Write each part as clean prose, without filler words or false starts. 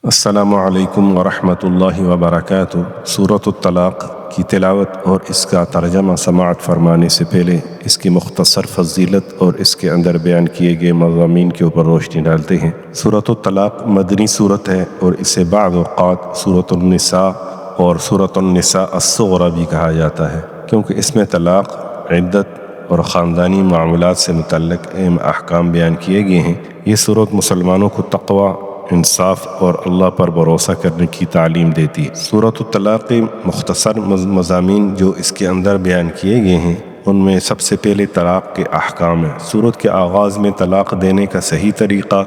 السلام علیکم ورحمۃ اللہ وبرکاتہ۔ سورۃ الطلاق کی تلاوت اور اس کا ترجمہ سماعت فرمانے سے پہلے اس کی مختصر فضیلت اور اس کے اندر بیان کیے گئے مضامین کے اوپر روشنی ڈالتے ہیں۔ سورۃ الطلاق مدنی سورت ہے اور اسے بعض اوقات سورۃ النساء اور سورۃ النساء الصغری بھی کہا جاتا ہے، کیونکہ اس میں طلاق، عدت اور خاندانی معاملات سے متعلق اہم احکام بیان کیے گئے ہیں۔ یہ سورت مسلمانوں کو تقوی، انصاف اور اللہ پر بھروسہ کرنے کی تعلیم دیتی ہے۔ سورۃ الطلاق کے مختصر مضامین جو اس کے اندر بیان کیے گئے ہیں، ان میں سب سے پہلے طلاق کے احکام ہیں۔ سورت کے آغاز میں طلاق دینے کا صحیح طریقہ،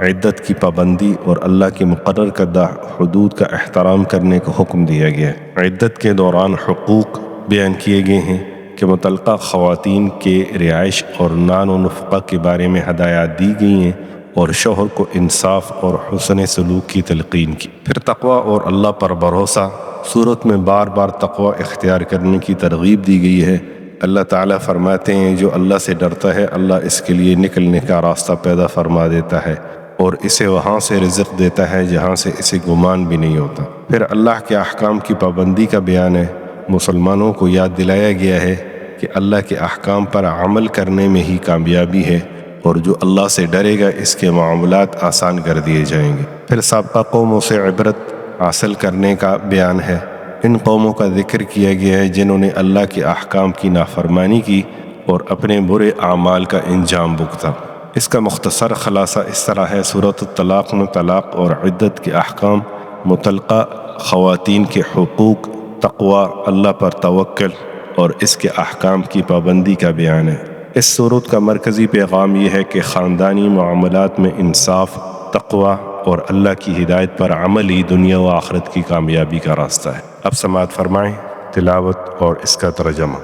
عدت کی پابندی اور اللہ کی مقرر کردہ حدود کا احترام کرنے کا حکم دیا گیا ہے۔ عدت کے دوران حقوق بیان کیے گئے ہیں کہ متعلقہ خواتین کے رہائش اور نان و نفقہ کے بارے میں ہدایات دی گئی ہیں اور شوہر کو انصاف اور حسن سلوک کی تلقین کی۔ پھر تقوی اور اللہ پر بھروسہ۔ سورت میں بار بار تقوی اختیار کرنے کی ترغیب دی گئی ہے۔ اللہ تعالیٰ فرماتے ہیں جو اللہ سے ڈرتا ہے اللہ اس کے لیے نکلنے کا راستہ پیدا فرما دیتا ہے اور اسے وہاں سے رزق دیتا ہے جہاں سے اسے گمان بھی نہیں ہوتا۔ پھر اللہ کے احکام کی پابندی کا بیان ہے۔ مسلمانوں کو یاد دلایا گیا ہے کہ اللہ کے احکام پر عمل کرنے میں ہی کامیابی ہے اور جو اللہ سے ڈرے گا اس کے معاملات آسان کر دیے جائیں گے۔ پھر سابقہ قوموں سے عبرت حاصل کرنے کا بیان ہے۔ ان قوموں کا ذکر کیا گیا ہے جنہوں نے اللہ کے احکام کی نافرمانی کی اور اپنے برے اعمال کا انجام بھگتا۔ اس کا مختصر خلاصہ اس طرح ہے۔ سورۃ الطلاق میں طلاق اور عدت کے احکام، متعلقہ خواتین کے حقوق، تقوی، اللہ پر توکل اور اس کے احکام کی پابندی کا بیان ہے۔ اس سورت کا مرکزی پیغام یہ ہے کہ خاندانی معاملات میں انصاف، تقوی اور اللہ کی ہدایت پر عمل ہی دنیا و آخرت کی کامیابی کا راستہ ہے۔ اب سماعت فرمائیں تلاوت اور اس کا ترجمہ۔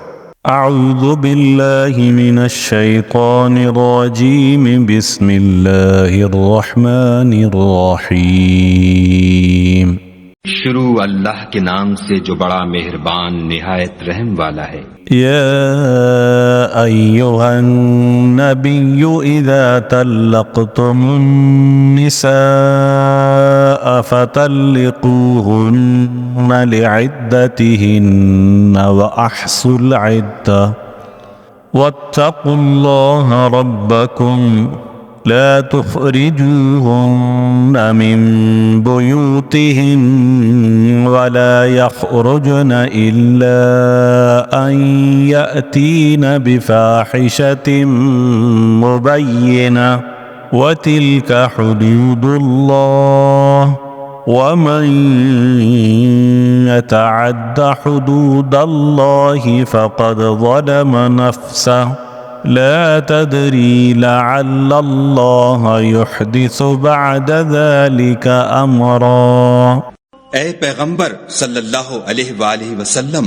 اعوذ باللہ من الشیطان الرجیم، بسم اللہ الرحمن الرحیم۔ شروع اللہ کے نام سے جو بڑا مہربان نہایت رحم والا ہے۔ یا ایہا النبی اذا طلقتم النساء فطلقوهن لعدتهن واحصوا العدة واتقوا الله ربكم لا تخرجوهن من بيوتهن ولا يخرجن إلا أن يأتين بفاحشة مبينة وتلك حدود الله ومن يتعد حدود الله فقد ظلم نفسه لا تدری لعل اللہ یحدث بعد ذلك امرا۔ اے پیغمبر صلی اللہ علیہ وآلہ وسلم،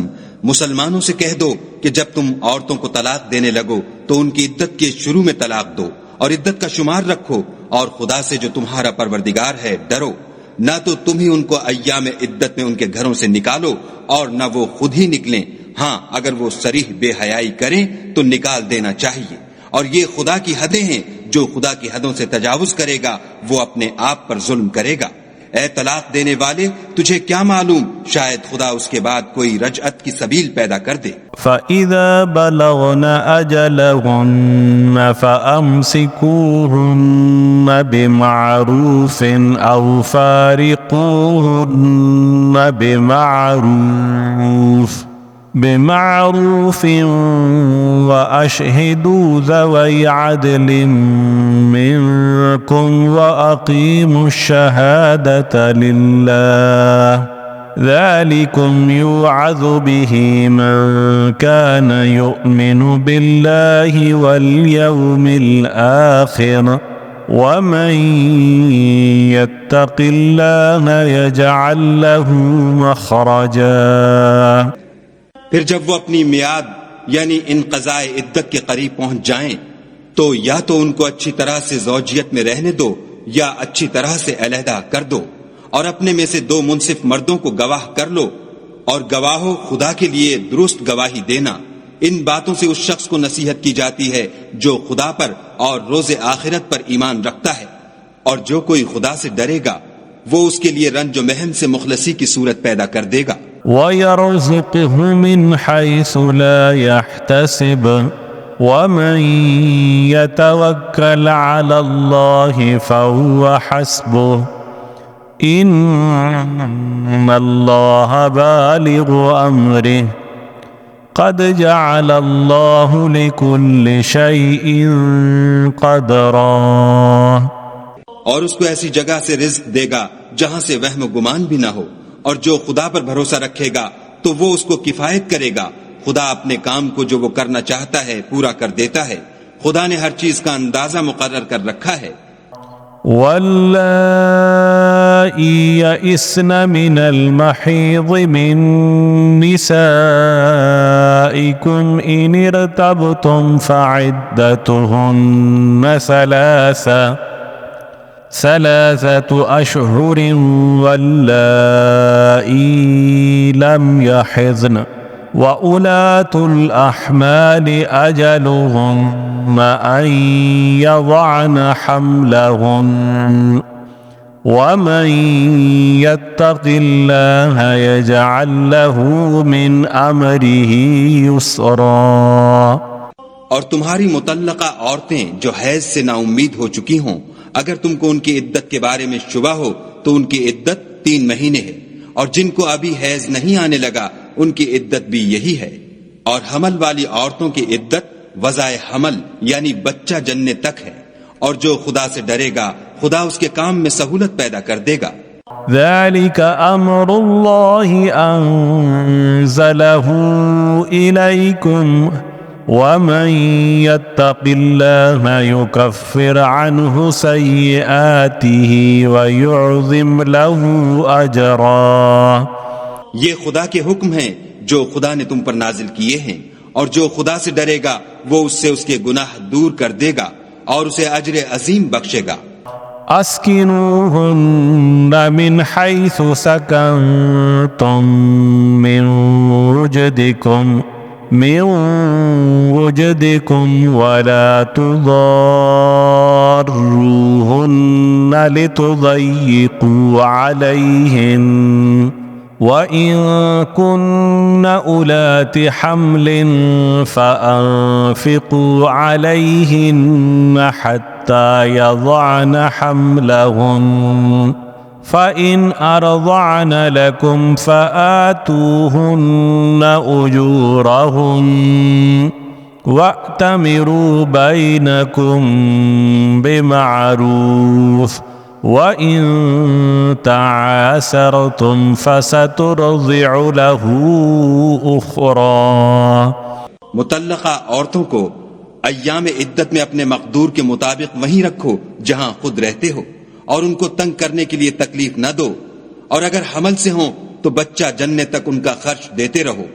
مسلمانوں سے کہہ دو کہ جب تم عورتوں کو طلاق دینے لگو تو ان کی عدت کے شروع میں طلاق دو اور عدت کا شمار رکھو، اور خدا سے جو تمہارا پروردگار ہے ڈرو۔ نہ تو تم ہی ان کو ایام عدت میں ان کے گھروں سے نکالو اور نہ وہ خود ہی نکلیں، ہاں اگر وہ صریح بے حیائی کریں تو نکال دینا چاہیے، اور یہ خدا کی حدیں ہیں، جو خدا کی حدوں سے تجاوز کرے گا وہ اپنے آپ پر ظلم کرے گا۔ اے طلاق دینے والے، تجھے کیا معلوم شاید خدا اس کے بعد کوئی رجعت کی سبیل پیدا کر دے۔ فَإِذَا بَلَغْنَ أَجَلَهُنَّ فَأَمْسِكُوهُنَّ بِمَعْرُوفٍ أَوْ فَارِقُوهُنَّ بمعروف وأشهدوا ذوي عدل منكم وأقيموا الشهادة لله ذلكم يوعظ به من كان يؤمن بالله واليوم الآخر ومن يتق الله يجعل له مخرجا۔ پھر جب وہ اپنی میعاد یعنی انقضاء عدت کے قریب پہنچ جائیں تو یا تو ان کو اچھی طرح سے زوجیت میں رہنے دو یا اچھی طرح سے علیحدہ کر دو، اور اپنے میں سے 2 منصف مردوں کو گواہ کر لو، اور گواہو خدا کے لیے درست گواہی دینا۔ ان باتوں سے اس شخص کو نصیحت کی جاتی ہے جو خدا پر اور روز آخرت پر ایمان رکھتا ہے، اور جو کوئی خدا سے ڈرے گا وہ اس کے لیے رنج و محن سے مخلصی کی صورت پیدا کر دے گا. وَيَرْزُقْهُ مِنْ حَيْثُ لَا يَحْتَسِبُ وَمَنْ يَتَوَكَّلْ عَلَى اللَّهِ فَهُوَ حَسْبُهُ إِنَّ اللَّهَ بَالِغُ أَمْرِهِ قَدْ جَعَلَ اللَّهُ لِكُلِّ شَيْءٍ قَدْرًا. اور اس کو ایسی جگہ سے رزق دے گا جہاں سے وہم و گمان بھی نہ ہو، اور جو خدا پر بھروسہ رکھے گا تو وہ اس کو کفایت کرے گا. خدا اپنے کام کو جو وہ کرنا چاہتا ہے پورا کر دیتا ہے. خدا نے ہر چیز کا اندازہ مقرر کر رکھا ہے. واللائي يئسن من المحيض من نسائكم إن ارتبتم فعدتهن ثلاثة أشهر واللائي لم يحضن وَأُولَاتُ الْأَحْمَالِ أَجَلُهُنَّ أَنْ يَضَعْنَ حَمْلَهُنَّ وَمَنْ يَتَّقِ اللَّهَ يَجْعَلْ لَهُ مِنْ أَمْرِهِ يُسْرًا. اور تمہاری مطلقہ عورتیں جو حیض سے نا امید ہو چکی ہوں، اگر تم کو ان کی عدت کے بارے میں شبہ ہو تو ان کی عدت 3 مہینے ہے، اور جن کو ابھی حیض نہیں آنے لگا ان کی عدت بھی یہی ہے. اور حمل والی عورتوں کی عدت وضع حمل یعنی بچہ جننے تک ہے، اور جو خدا سے ڈرے گا خدا اس کے کام میں سہولت پیدا کر دے گا. ذَلِكَ أَمْرُ اللَّهِ أَنزَلَهُ إِلَيْكُمْ وَمَنْ يَتَّقِ اللَّهَ يُكَفِّرْ عَنْهُ سَيِّئَاتِهِ وَيُعْظِمْ لَهُ أَجْرًا. یہ خدا کے حکم ہیں جو خدا نے تم پر نازل کیے ہیں، اور جو خدا سے ڈرے گا وہ اس سے اس کے گناہ دور کر دے گا اور اسے اجر عظیم بخشے گا. اسکنوہن من حیث سکنتم من وجدکم ولا تضاروہن لتضیقوا علیہن وَإِن كُنَّ أُولَاتِ حَمْلٍ فَأَنفِقُوا عَلَيْهِنَّ حَتَّى يَضَعْنَ حَمْلَهُنَّ فَإِنْ أَرْضَعْنَ لَكُمْ فَآتُوهُنَّ أُجُورَهُنَّ وَأْتَمِرُوا بَيْنَكُمْ بِمَعْرُوفٍ وَإِن تَعَاسَرْتُمْ فَسَتُرْضِعُ لَهُ أُخْرَى. مطلقہ عورتوں کو ایام عدت میں اپنے مقدور کے مطابق وہیں رکھو جہاں خود رہتے ہو، اور ان کو تنگ کرنے کے لیے تکلیف نہ دو. اور اگر حمل سے ہوں تو بچہ جننے تک ان کا خرچ دیتے رہو.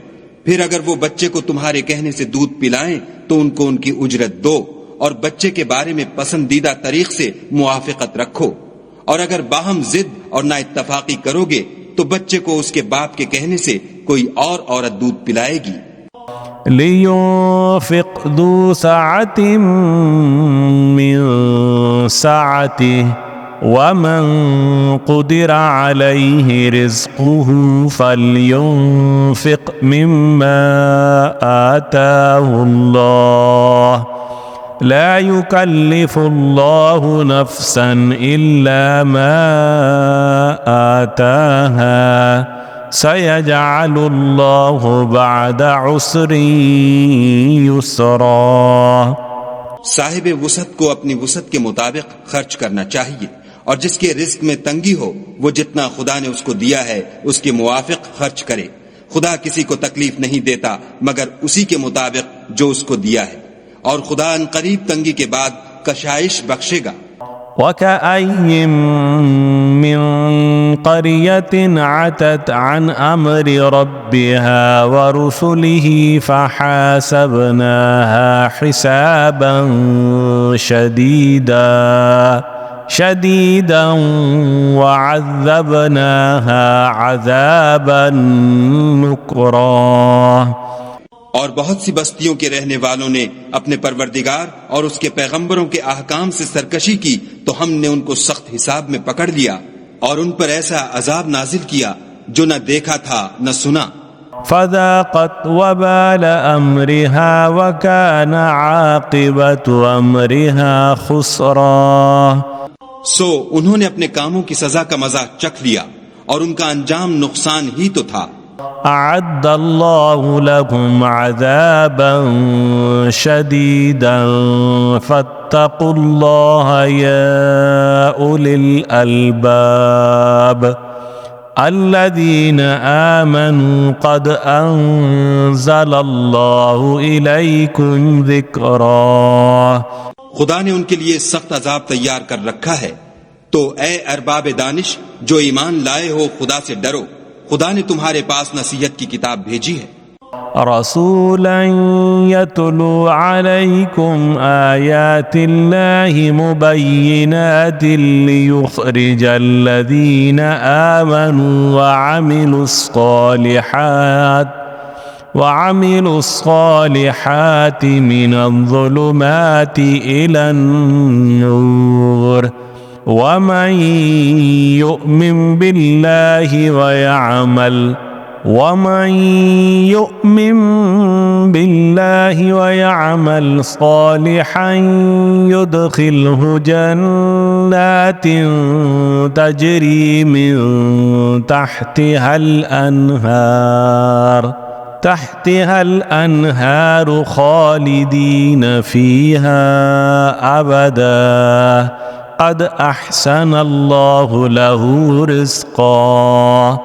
پھر اگر وہ بچے کو تمہارے کہنے سے دودھ پلائیں تو ان کو ان کی اجرت دو، اور بچے کے بارے میں پسندیدہ طریق سے موافقت رکھو. اور اگر باہم ضد اور نا اتفاقی کرو گے تو بچے کو اس کے باپ کے کہنے سے کوئی اور عورت دودھ پلائے گی. لِيُنْفِقْ ذُو سَعَةٍ مِّن سَعَتِهِ وَمَنْ قُدِرَ عَلَيْهِ رِزْقُهُ فَلْيُنْفِقْ مِمَّا آتَاهُ اللَّهُ لا يكلف الله نفسا إلا ما آتاها سيجعل الله بعد عسر يسرا. صاحب وسعت کو اپنی وسعت کے مطابق خرچ کرنا چاہیے، اور جس کے رزق میں تنگی ہو وہ جتنا خدا نے اس کو دیا ہے اس کے موافق خرچ کرے. خدا کسی کو تکلیف نہیں دیتا مگر اسی کے مطابق جو اس کو دیا ہے، اور خدا ان قریب تنگی کے بعد کشائش بخشے گا. وَكَأَيٍّ مِّن قَرْيَةٍ عَتَتْ عَنْ أَمْرِ رَبِّهَا وَرُسُلِهِ فَحَاسَبْنَاهَا حِسَابًا شَدِيدًا وَعَذَّبْنَاهَا عَذَابًا نُكْرًا. اور بہت سی بستیوں کے رہنے والوں نے اپنے پروردگار اور اس کے پیغمبروں کے احکام سے سرکشی کی تو ہم نے ان کو سخت حساب میں پکڑ لیا اور ان پر ایسا عذاب نازل کیا جو نہ دیکھا تھا نہ سنا. فذاقت وبال أمرها وكان عاقبة أمرها خسرا. سو انہوں نے اپنے کاموں کی سزا کا مزہ چکھ لیا اور ان کا انجام نقصان ہی تو تھا. أعد الله لكم عذابا شديدا فاتقوا الله يا أولي الألباب الذين آمنوا قد أنزل الله إليكم ذكرا. خدا نے ان کے لیے سخت عذاب تیار کر رکھا ہے، تو اے ارباب دانش جو ایمان لائے ہو خدا سے ڈرو، خدا نے تمہارے پاس نصیحت کی کتاب بھیجی ہے. رسولا يتلو عليكم آيات الله مبينات ليخرج الذين آمنوا وعملوا الصالحات من الظلمات إلى النور ومن يؤمن بالله ويعمل صالحا يدخله جنات تجري من تحتها الأنهار خالدين فيها أبدا قد أحسن الله له رزقا.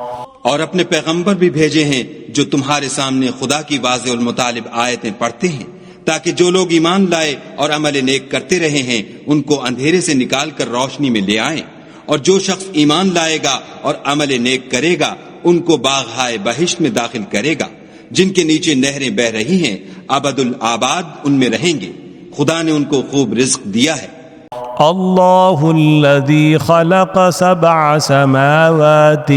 اور اپنے پیغمبر بھی بھیجے ہیں جو تمہارے سامنے خدا کی واضح المطالب آیتیں پڑھتے ہیں، تاکہ جو لوگ ایمان لائے اور عمل نیک کرتے رہے ہیں ان کو اندھیرے سے نکال کر روشنی میں لے آئیں، اور جو شخص ایمان لائے گا اور عمل نیک کرے گا ان کو باغہائے بہشت میں داخل کرے گا جن کے نیچے نہریں بہ رہی ہیں، ابد الآباد ان میں رہیں گے. خدا نے ان کو خوب رزق دیا ہے. الله الذي خلق 7 سماوات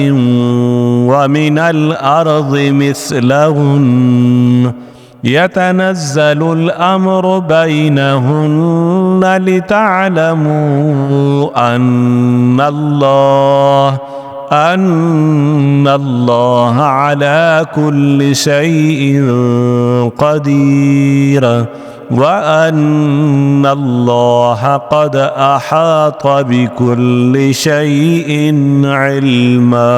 ومن الأرض مثلهن يتنزل الأمر بينهن لتعلموا أن الله على كل شيء قدير وَأَنَّ اللَّهَ قَدْ أَحَاطَ بِكُلِّ شَيْءٍ عِلْمًا.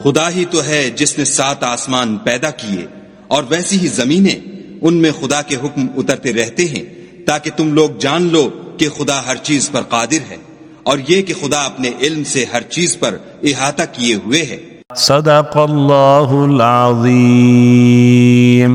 خدا ہی تو ہے جس نے 7 آسمان پیدا کیے اور ویسی ہی زمینیں، ان میں خدا کے حکم اترتے رہتے ہیں تاکہ تم لوگ جان لو کہ خدا ہر چیز پر قادر ہے، اور یہ کہ خدا اپنے علم سے ہر چیز پر احاطہ کیے ہوئے ہے. صدق اللہ العظیم.